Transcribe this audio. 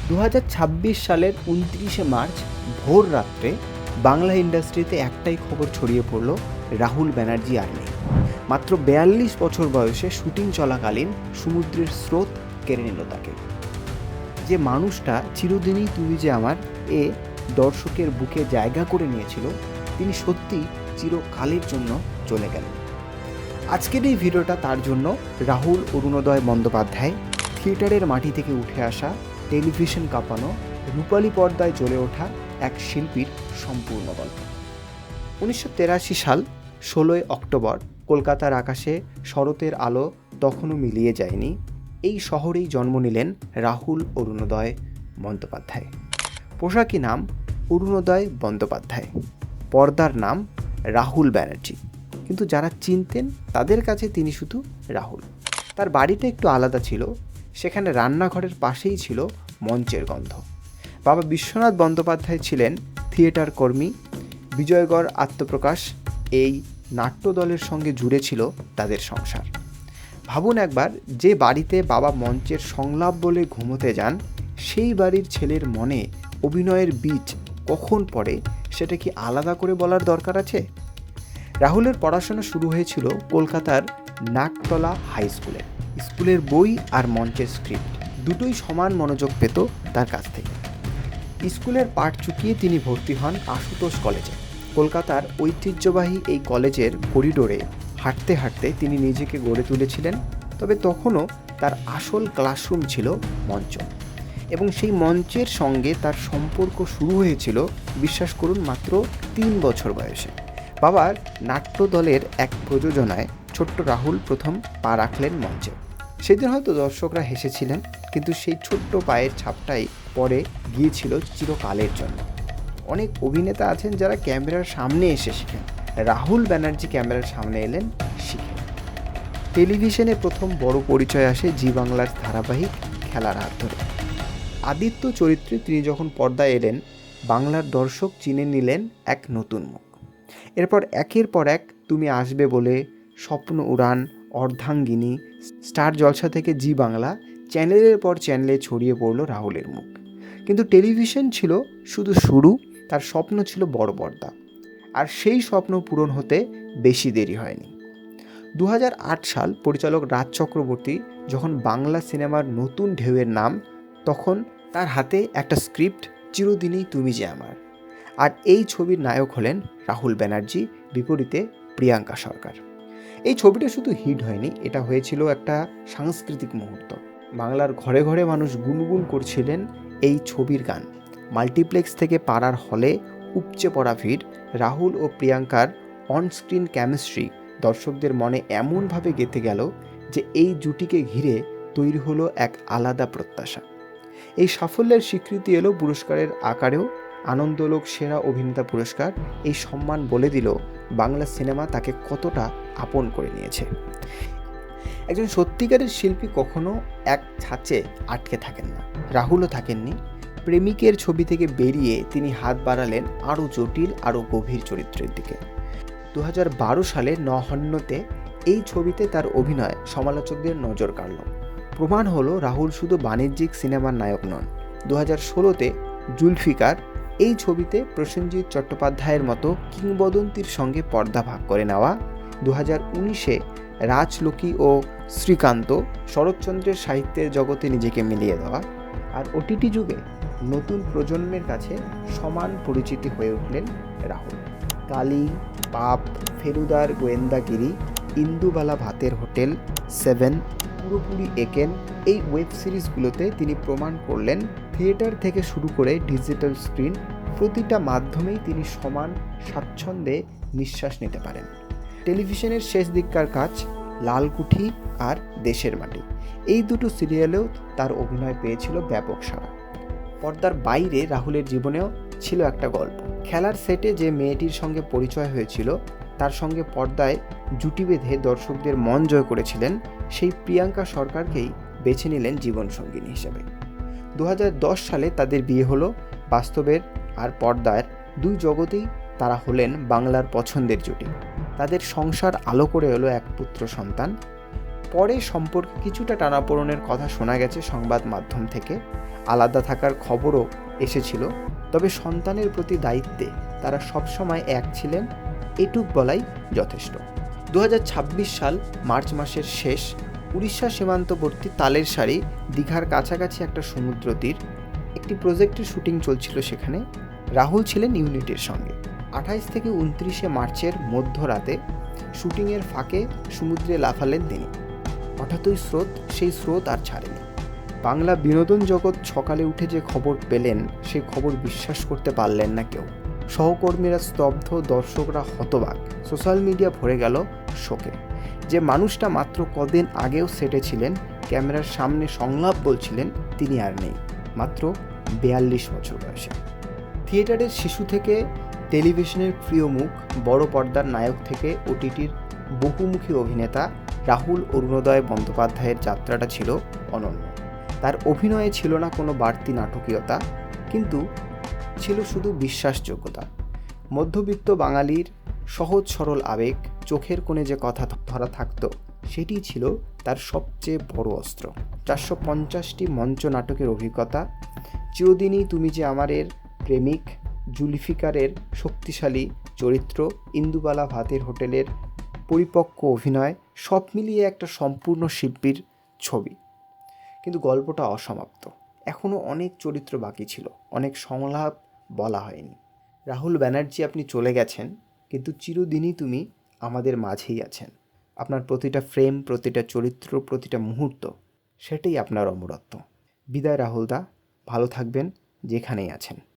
2026 সালের 29শে মার্চ ভোর রাত্রে বাংলা ইন্ডাস্ট্রিতে একটাই খবর ছড়িয়ে পড়ল, রাহুল ব্যানার্জি আর নেই। মাত্র 42 বছর বয়সে শুটিং চলাকালীন সমুদ্রের স্রোত কেড়ে নিল তাকে। যে মানুষটা চিরদিনই তুমি যে আমার এ দর্শকের বুকে জায়গা করে নিয়েছিল, তিনি সত্যি চিরকালের জন্য চলে গেলেন। আজকের এই ভিডিওটা তার জন্য। রাহুল অরুণোদয় বন্দ্যোপাধ্যায়, থিয়েটারের মাটি থেকে উঠে আসা, টেলিভিশন কাঁপানো, রূপালী পর্দায় জ্বলে ওঠা এক শিল্পীর সম্পূর্ণ গল্প। 1983 সাল 16 অক্টোবর কলকাতার আকাশে শরতের আলো তখনও মিলিয়ে যায়নি। এই শহরেই জন্ম নিলেন রাহুল অরুণোদয় বন্দ্যোপাধ্যায়। পোশাকি নাম অরুণোদয় বন্দ্যোপাধ্যায়, পর্দার নাম রাহুল ব্যানার্জি, কিন্তু যারা চিনতেন তাদের কাছে তিনি শুধু রাহুল। তার বাড়িটা একটু আলাদা ছিল, সেখানে রান্নাঘরের পাশেই ছিল মঞ্চের গন্ধ। বাবা বিশ্বনাথ বন্দ্যোপাধ্যায় ছিলেন থিয়েটার কর্মী। বিজয়গড় আত্মপ্রকাশ এই নাট্যদলের সঙ্গে জুড়ে ছিল তাদের সংসার। ভাবুন একবার, যে বাড়িতে বাবা মঞ্চের সংলাপ বলে ঘুমোতে যান, সেই বাড়ির ছেলের মনে অভিনয়ের বীজ কখন পড়ে সেটা কি আলাদা করে বলার দরকার আছে? রাহুলের পড়াশোনা শুরু হয়েছিল কলকাতার নাকতলা হাই স্কুলে। স্কুলের বই আর মঞ্চের স্ক্রিপ্ট দুটোই সমান মনোযোগ পেত তার কাছ থেকে। স্কুলের পাঠ চুকিয়ে তিনি ভর্তি হন আশুতোষ কলেজে। কলকাতার ঐতিহ্যবাহী এই কলেজের করিডোরে হাঁটতে হাঁটতে তিনি নিজেকে গড়ে তুলেছিলেন। তবে তখনও তার আসল ক্লাসরুম ছিল মঞ্চ, এবং সেই মঞ্চের সঙ্গে তার সম্পর্ক শুরু হয়েছিল, বিশ্বাস করুন, মাত্র 3 বছর বয়সে। বাবার নাট্য দলের এক প্রযোজনায় ছোট্ট রাহুল প্রথম পা রাখলেন মঞ্চে। সেদিন হয়তো দর্শকরা হেসেছিলেন, কিন্তু সেই ছোট্ট পায়ের ছাপটাই পরে গিয়েছিল চিরকালের জন্য। অনেক অভিনেতা আছেন যারা ক্যামেরার সামনে এসে শিখেন, রাহুল ব্যানার্জি ক্যামেরার সামনে এলেন শিখে। টেলিভিশনে প্রথম বড় পরিচয় আসে জি বাংলার ধারাবাহিক খেলার হাত ধরে। আদিত্য চরিত্রে তিনি যখন পর্দায় এলেন, বাংলার দর্শক চিনে নিলেন এক নতুন মুখ। এরপর একের পর এক তুমি আসবে বলে, স্বপ্ন উড়ান, অর্ধাঙ্গিনী, স্টার জলসা থেকে জি বাংলা, চ্যানেলের পর চ্যানেলে ছড়িয়ে পড়ল রাহুলের মুখ। কিন্তু টেলিভিশন ছিল শুধু শুরু, তার স্বপ্ন ছিল বড় পর্দা। আর সেই স্বপ্ন পূরণ হতে বেশি দেরি হয়নি। 2008 সাল পরিচালক রাজ চক্রবর্তী যখন বাংলা সিনেমার নতুন ঢেউয়ের নাম, তখন তার হাতে একটা স্ক্রিপ্ট, চিরদিনই তুমি যে আমার। আর এই ছবির নায়ক হলেন রাহুল ব্যানার্জি, বিপরীতে প্রিয়াঙ্কা সরকার। এই ছবিটা শুধু হিট হয়নি, এটা হয়েছিল একটা সাংস্কৃতিক মুহূর্ত। বাংলার ঘরে ঘরে মানুষ গুনগুন করছিলেন এই ছবির গান। মাল্টিপ্লেক্স থেকে পাড়ার হলে উপচে পড়া ভিড়। রাহুল ও প্রিয়াঙ্কার অনস্ক্রিন কেমিস্ট্রি দর্শকদের মনে এমনভাবে গেঁথে গেল যে এই জুটিকে ঘিরে তৈরি হলো এক আলাদা প্রত্যাশা। এই সাফল্যের স্বীকৃতি এলো পুরস্কারের আকারেও। আনন্দলোক সেরা অভিনেতা পুরস্কার। এই সম্মান বলে দিল বাংলা সিনেমা তাকে কতটা আপন করে নিয়েছে। একজন সত্যিকারের শিল্পী কখনো এক ছাঁচে আটকে থাকেন না। রাহুলও থাকেননি। প্রেমিকের ছবি থেকে বেরিয়ে তিনি হাত বাড়ালেন আরও জটিল, আরও গভীর চরিত্রের দিকে। 2012 সালে নহন্যতে এই ছবিতে তার অভিনয় সমালোচকদের নজর কাড়ল। প্রমাণ হলো রাহুল শুধু বাণিজ্যিক সিনেমার নায়ক নন। 2016তে জুলফিকার এই ছবিতে প্রসেনজিৎ চট্টোপাধ্যায়ের মতো কিংবদন্তির সঙ্গে পর্দা ভাগ করে নেওয়া। 2019-এ রাজলক্ষ্মী ও শ্রীকান্ত, শরৎচন্দ্রের সাহিত্যের জগতে নিজেকে মিলিয়ে দেওয়া। আর ওটিটি যুগে নতুন প্রজন্মের কাছে সমান পরিচিতি হয়ে উঠলেন রাহুল। কালী, পাপ, ফেলুদার গোয়েন্দাগিরি, ইন্দুবালা ভাতের হোটেল, 7, পুরোপুরি একেন, এই ওয়েব সিরিজগুলোতে তিনি প্রমাণ করলেন থিয়েটার থেকে শুরু করে ডিজিটাল স্ক্রিন, প্রতিটা মাধ্যমেই তিনি সমান স্বাচ্ছন্দ্যে নিঃশ্বাস নিতে পারেন। টেলিভিশনের শেষ দিককার কাজ, লালকুঠি আর দেশের মাটি, এই দুটো সিরিয়ালেও তার অভিনয় পেয়েছিল ব্যাপক সাড়া। পর্দার বাইরে রাহুলের জীবনেও ছিল একটা গল্প। খেলার সেটে যে মেয়েটির সঙ্গে পরিচয় হয়েছিল, তার সঙ্গে পর্দায় জুটি বেঁধে দর্শকদের মন জয় করেছিলেন, সেই প্রিয়াঙ্কা সরকারকেই বেছে নিলেন জীবনসঙ্গিনী হিসেবে। 2010 সালে তাদের বিয়ে হলো। বাস্তবের আর পর্দার দুই জগতেই তারা হলেন বাংলার পছন্দের জুটি। তাদের সংসার আলো করে এলো এক পুত্র সন্তান। পরে সম্পর্কে কিছুটা টানাপোড়েনের কথা শোনা গেছে সংবাদ মাধ্যম থেকে। আলাদা থাকার খবরও এসেছিল, তবে সন্তানের প্রতি দায়িত্বে তারা সবসময় এক ছিলেন, এটুক বলাই যথেষ্ট। 2026 সাল মার্চ মাসের শেষ, উড়িষ্যা সীমান্তবর্তী তালের সারি দীঘার কাছাকাছি একটা সমুদ্র তীর, একটি প্রজেক্টের শুটিং চলছিল সেখানে। রাহুল ছিলেন ইউনিটের সঙ্গে। 28 থেকে 29 মার্চের মধ্যরাতে শুটিংয়ের ফাঁকে সমুদ্রে লাফালেন তিনি। হঠাৎই সেই স্রোত আর ছাড়েনি। বাংলা বিনোদন জগৎ সকালে উঠে যে খবর পেলেন, সেই খবর বিশ্বাস করতে পারলেন না কেউ। সহকর্মীরা স্তব্ধ, দর্শকরা হতবাক, সোশ্যাল মিডিয়া ভরে গেল শোকে। যে মানুষটা মাত্র কদিন আগেও সেটে ছিলেন, ক্যামেরার সামনে সংলাপ বলছিলেন, তিনি আর নেই, মাত্র 42 বছর বয়সে। থিয়েটারের শিশু থেকে টেলিভিশনের প্রিয় মুখ, বড় পর্দার নায়ক থেকে ওটিটির বহুমুখী অভিনেতা, রাহুল অরুণোদয় বন্দ্যোপাধ্যায়ের যাত্রাটা ছিল অনন্য। তার অভিনয়ে ছিল না কোনো বাড়তি নাটকীয়তা, কিন্তু ছিল শুধু বিশ্বাসযোগ্যতা। মধ্যবিত্ত বাঙালির সহজ সরল আবেগ, চোখের কোণে যে কথা ধরা থাকতো, সেটি ছিল তার সবচেয়ে বড় অস্ত্র। 450টি মঞ্চ নাটকের অভিজ্ঞতা, চিরদিনই তুমি যে আমারের প্রেমিক, জুলফিকারের শক্তিশালী চরিত্র, ইন্দুবালা ভাতের হোটেলের পরিপক্ক অভিনয়, সব মিলিয়ে একটা সম্পূর্ণ শিল্পীর ছবি। কিন্তু গল্পটা অসমাপ্ত। এখনও অনেক চরিত্র বাকি ছিল, অনেক সংলাপ বলা হয়নি। রাহুল ব্যানার্জি, আপনি চলে গেছেন, কিন্তু চিরদিনই তুমি আমাদের মাঝেই আছেন। আপনার প্রতিটা ফ্রেম, প্রতিটা চরিত্র, প্রতিটা মুহূর্ত, সেটাই আপনার অমরত্ব। বিদায় রাহুলদা, ভালো থাকবেন যেখানেই আছেন।